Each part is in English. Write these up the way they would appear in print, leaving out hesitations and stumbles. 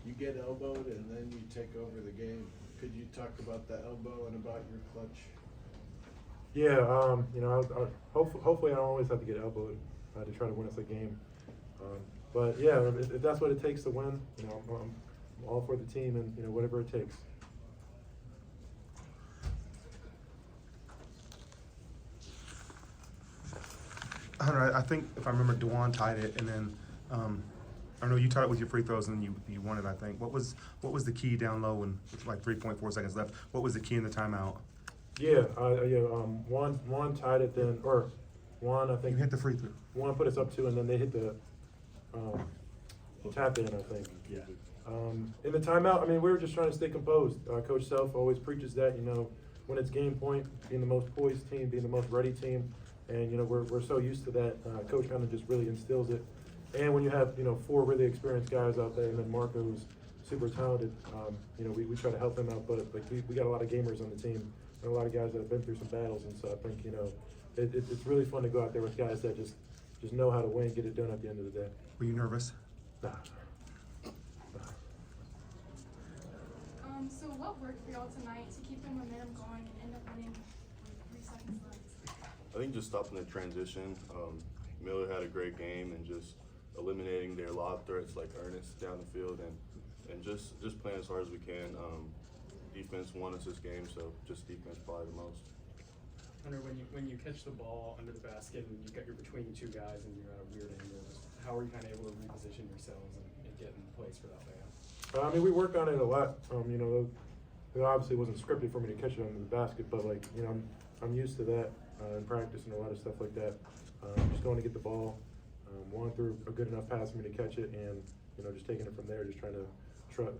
you get elbowed and then you take over the game. Could you talk about the elbow and about your clutch? Yeah, hopefully I don't always have to get elbowed to try to win us a game. But yeah, if that's what it takes to win, I'm all for the team and whatever it takes. Hunter, I think if I remember, Dewan tied it, and then I know you tied it with your free throws, and you won it. I think. What was the key down low and with like 3.4 seconds left? What was the key in the timeout? Yeah, Juan tied it then, or Juan I think You hit the free throw. Juan put us up 2, and then they hit the tap in, I think. Yeah. In the timeout, I mean, we were just trying to stay composed. Coach Self always preaches that, when it's game point, being the most poised team, being the most ready team, and we're so used to that. Coach kind of just really instills it. And when you have 4 really experienced guys out there, and then Marco who's super talented, we try to help him out. But like we got a lot of gamers on the team, and a lot of guys that have been through some battles, and so I think it's really fun to go out there with guys that just know how to win, get it done at the end of the day. Were you nervous? Nah. So what worked for y'all tonight to keep the momentum going and end up winning with 3 seconds left? I think just stopping the transition. Miller had a great game and just eliminating their lob threats like Ernest down the field and just playing as hard as we can. Defense won us this game, so just defense probably the most. Hunter, when you catch the ball under the basket and you're between 2 guys and you're at a weird angle, how are you kind of able to reposition yourselves and get in place for that layup? I mean, we work on it a lot. It obviously wasn't scripted for me to catch it under the basket, but I'm used to that in practice and a lot of stuff like that. Just going to get the ball, Juan threw a good enough pass for me to catch it, and just taking it from there, just trying to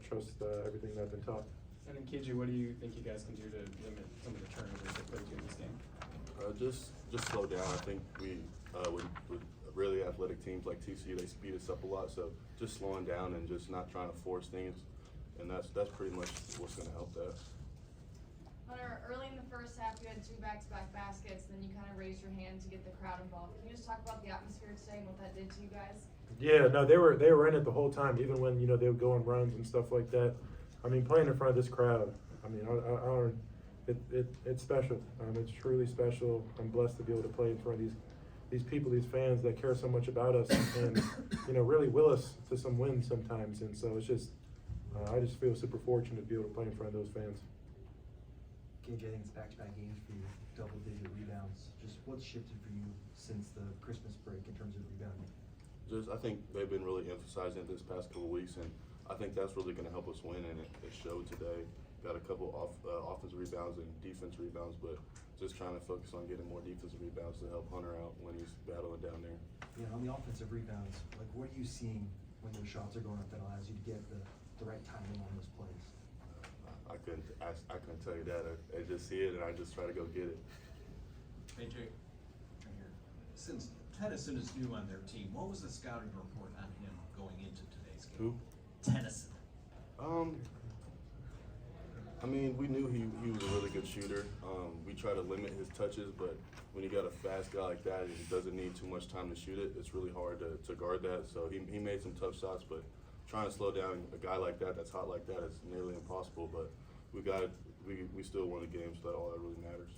trust everything that I've been taught. And then KJ, what do you think you guys can do to limit some of the turnovers that put you in this game? Just slow down. I think we with really athletic teams like TCU, they speed us up a lot. So just slowing down and just not trying to force things, and that's pretty much what's going to help that. Hunter, early in the first half, you had 2 back-to-back baskets, then you kind of raised your hand to get the crowd involved. Can you just talk about the atmosphere today and what that did to you guys? Yeah, no, they were in it the whole time, even when they would go on runs and stuff like that. I mean, playing in front of this crowd, I mean, it's special. It's truly special. I'm blessed to be able to play in front of these people, these fans that care so much about us, and really will us to some wins sometimes. And so it's just, I just feel super fortunate to be able to play in front of those fans. KJ, I think it's back-to-back games for you, double-digit rebounds. Just what's shifted for you since the Christmas break in terms of rebounding? I think they've been really emphasizing it this past couple of weeks, and I think that's really going to help us win, and it showed today. Got a couple offensive rebounds and defense rebounds, but just trying to focus on getting more defensive rebounds to help Hunter out when he's battling down there. Yeah, on the offensive rebounds, like what are you seeing when those shots are going up that allows you to get the right timing on those plays? I couldn't tell you that. I just see it and I just try to go get it. Hey Jake, right here. Since Tennyson is new on their team, what was the scouting report on him going into today's game? Who? Tennyson. I mean, we knew he was a really good shooter. We try to limit his touches, but when you got a fast guy like that and he doesn't need too much time to shoot it, it's really hard to guard that. So he made some tough shots, but trying to slow down a guy like that that's hot like that is nearly impossible. But we still won the game, so that's all that really matters.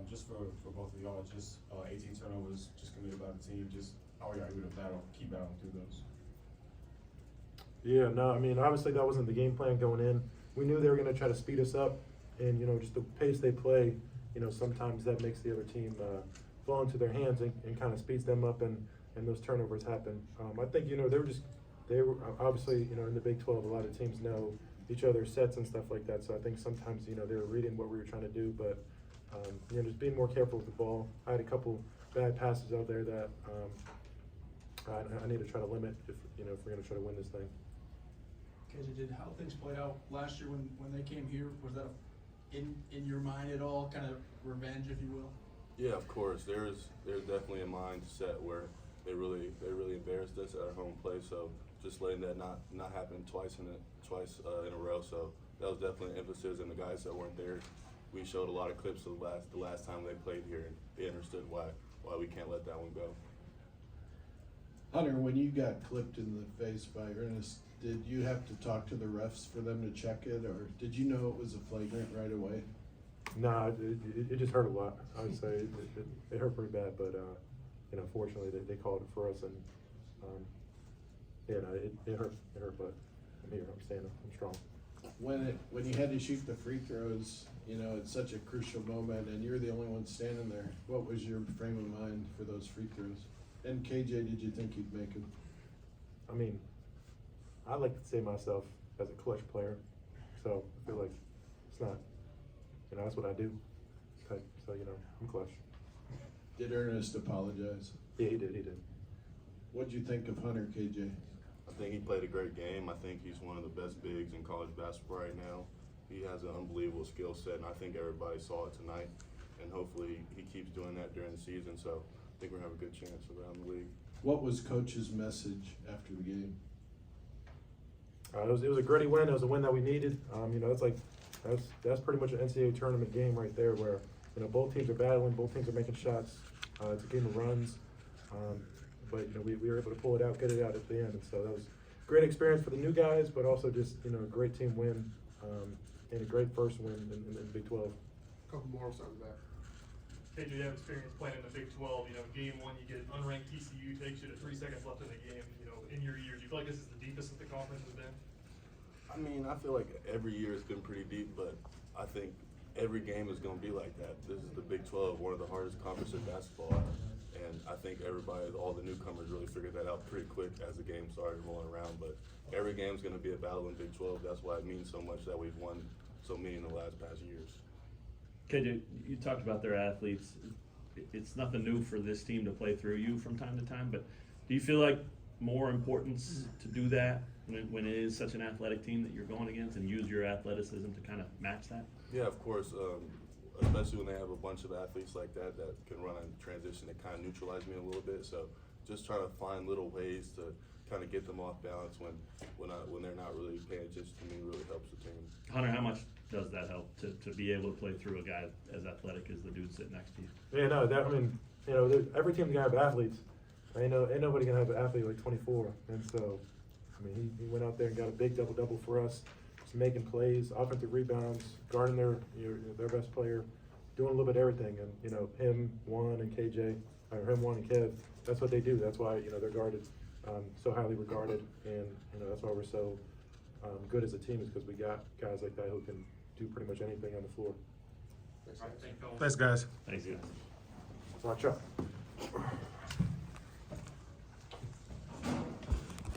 Just for both of y'all, just 18 turnovers, just committed by the team. Just how are you able to keep battling through those? Yeah, no, I mean, obviously that wasn't the game plan going in. We knew they were going to try to speed us up, and just the pace they play, sometimes that makes the other team fall into their hands and kind of speeds them up, and those turnovers happen. I think they were obviously in the Big 12. A lot of teams know each other's sets and stuff like that. So I think sometimes they were reading what we were trying to do, but just being more careful with the ball. I had a couple bad passes out there that I need to try to limit if we're going to try to win this thing. KJ, did how things played out last year when they came here, was that in your mind at all, kind of revenge, if you will? Yeah, of course. There's definitely a mindset where they really embarrassed us at our home play. So just letting that not happen twice in a row. So that was definitely an emphasis. And the guys that weren't there, we showed a lot of clips of the last time they played here, and they understood why we can't let that one go. Hunter, when you got clipped in the face by Ernest, did you have to talk to the refs for them to check it, or did you know it was a flagrant right away? Nah, it just hurt a lot. I would say it hurt pretty bad, but you know, fortunately they called it for us, and yeah, no, it hurt, but I'm here, I'm standing, I'm strong. When you had to shoot the free throws, you know, it's such a crucial moment, and you're the only one standing there. What was your frame of mind for those free throws? And KJ, did you think you'd make them? I mean, I like to say myself as a clutch player, so I feel like it's not, you know, that's what I do. Okay, so you know, I'm clutch. Did Ernest apologize? Yeah, he did. What'd you think of Hunter, KJ? I think he played a great game. I think he's one of the best bigs in college basketball right now. He has an unbelievable skill set, and I think everybody saw it tonight. And hopefully he keeps doing that during the season. So I think we're gonna have a good chance around the league. What was Coach's message after the game? It was a gritty win. It was a win that we needed. You know, that's pretty much an NCAA tournament game right there, where you know both teams are battling, both teams are making shots. It's a game of runs, but you know we were able to pull it out, get it out at the end, and so that was a great experience for the new guys, but also just you know a great team win and a great first win in the Big 12. Couple more, we'll start with that. KJ, you have experience playing in the Big 12. You know, game one, you get unranked TCU, takes you to 3 seconds left in the game. You know, in your years, you feel like this is the deepest that the conference has been? I mean, I feel like every year has been pretty deep, but I think every game is going to be like that. This is the Big 12, one of the hardest conferences in basketball, and I think everybody, all the newcomers, really figured that out pretty quick as the game started rolling around. But every game is going to be a battle in Big 12. That's why it means so much that we've won so many in the past years. KJ, you talked about their athletes. It's nothing new for this team to play through you from time to time, but do you feel like more importance to do that when it is such an athletic team that you're going against, and use your athleticism to kind of match that? Yeah, of course, especially when they have a bunch of athletes like that can run in transition. It kind of neutralize me a little bit. So just trying to find little ways to kind of get them off balance when they're not really paying attention to me really helps the team. Hunter, how much does that help to be able to play through a guy as athletic as the dude sitting next to you? Yeah, no, I mean, you know, every team's gonna have athletes. Ain't nobody gonna have an athlete like 24, and so, I mean, he went out there and got a big double-double for us, just making plays, offensive rebounds, guarding their best player, doing a little bit of everything, and you know, him, Juan, and KJ, or him, Juan, and Kev, that's what they do. That's why you know they're guarded, so highly regarded, and you know that's why we're so good as a team, is because we got guys like that who can do pretty much anything on the floor. Thanks, guys. Thanks, guys. Thanks, guys. Watch out.